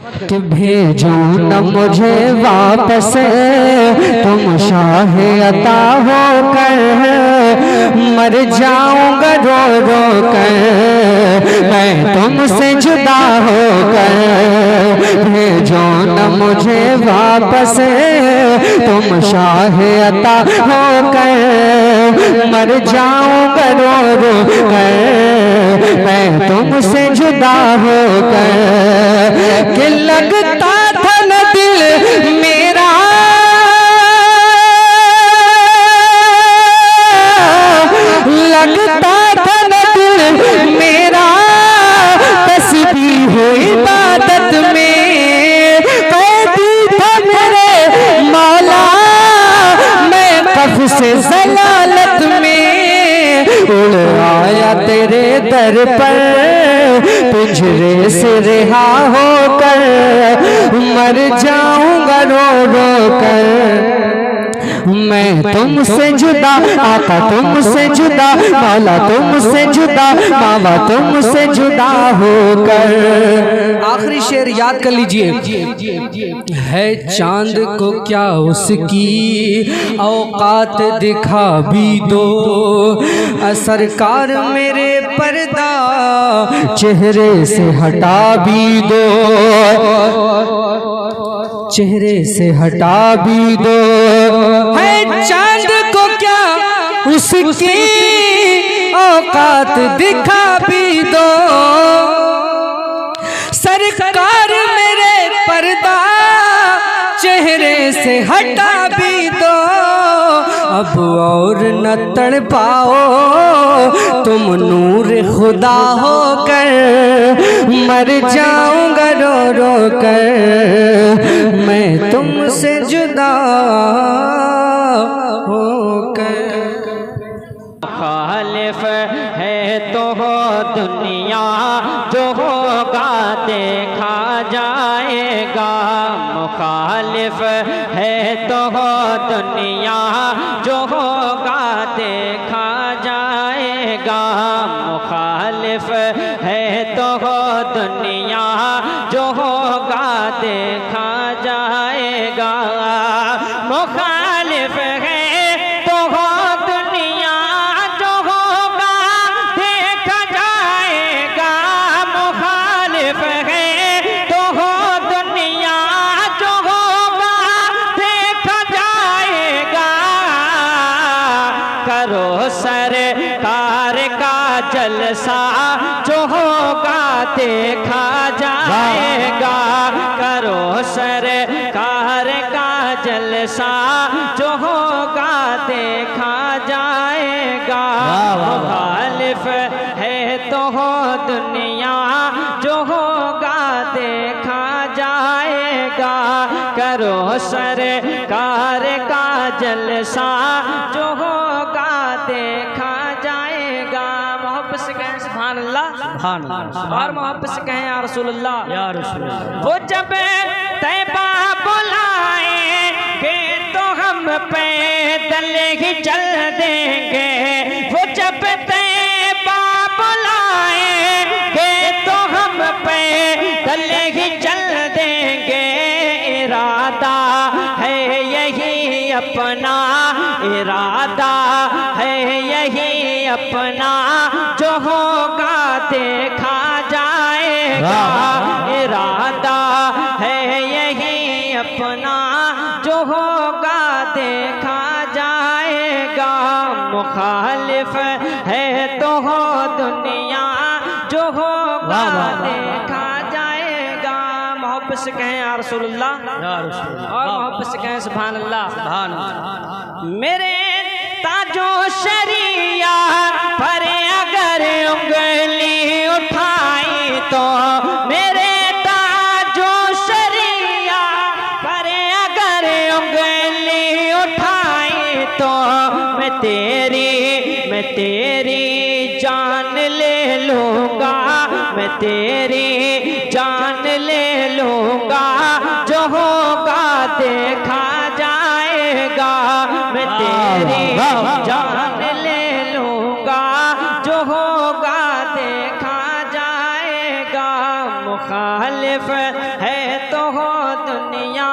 कि भेजो न मुझे वापस तुम शाह अता होकर, मर जाऊंगा रो रो कर मैं तुमसे जुदा होकर। भेजो न मुझे वापस तुम शाह अता होकर, मर जाऊंगा रो रो कर मैं तुमसे जुदा होकर। कि लगता था न दिल मेरा लगता था न दिल मेरा तस्बीह हो इबादत में कैदी था मेरे मौला मैं कफ से ज़लालत में। उड़ आया तेरे दर पर पिंजरे से रिहा होकर, मर जाऊंगा रो रो कर मैं तुमसे जुदा। आका तुमसे जुदा, मौला तुमसे जुदा, मावा तुमसे जुदा होकर। आखिरी शेर याद कर लीजिए। है चांद को क्या उसकी औकात दिखा भी दो, सरकार मेरे पर्दा चेहरे से हटा भी दो, चेहरे से हटा भी दो। है चांद को क्या उसकी औकात दिखा भी दो, सरकार मेरे पर्दा चेहरे से हटा भी दो। अब और न तड़ पाओ तुम नूर खुदा होकर, मर जाऊंगा रो रो कर मैं तुमसे जुदा होकर। मुखालिफ है तो हो दुनिया जो होगा देखा जाएगा। मुखालिफ है तो हो दुनिया जो होगा देखा जाएगा। मुखालिफ है तो हो दुनिया जो होगा देखा जाएगा। मुखालिफ है तो हो दुनिया जो होगा देखा जाएगा। मुखालिफ है तो हो दुनिया जो होगा देखा जाएगा। करो सरकार का जलसा जो होगा देखा जाएगा। करो सरकार का जलसा जो होगा देखा जाएगा। मुखालिफ है तो हो दुनिया जो होगा देखा जाएगा। करो सरकार का जलसा जो होगा देखा जाएगा। मोहब्बत से कहें सुभान अल्लाह, सुभान अल्लाह, और मोहब्बत से कहें या रसूल अल्लाह, या रसूल अल्लाह। वो जब तैबा बुलाएंगे तो हम पैदल ही चल देंगे। वो जब तैबा बुलाएंगे तो हम पैदल ही चल देंगे। इरादा है यही अपना, इरादा है यही अपना जो होगा देखा जाएगा। इरादा है यही अपना जो होगा देखा जाएगा। मुखालिफ है तो हो दुनिया जो होगा देखा जाएगा। मोहब्बत से कहें या रसूल अल्लाह, या रसूल अल्लाह, और मोहब्बत से कहें सुभान अल्लाह, सुभान अल्लाह। मेरे ताजो शरिया पर अगर उंगली उठाई तो, मेरे ताजो शरिया पर अगर उंगली उठाई तो मैं तेरी जान ले लूँगा। मैं तेरी जान ले लूँगा जो होगा देखा जाएगा। मैं तेरी जान ले लूँगा जो होगा देखा जाएगा। मुखालिफ है दुनिया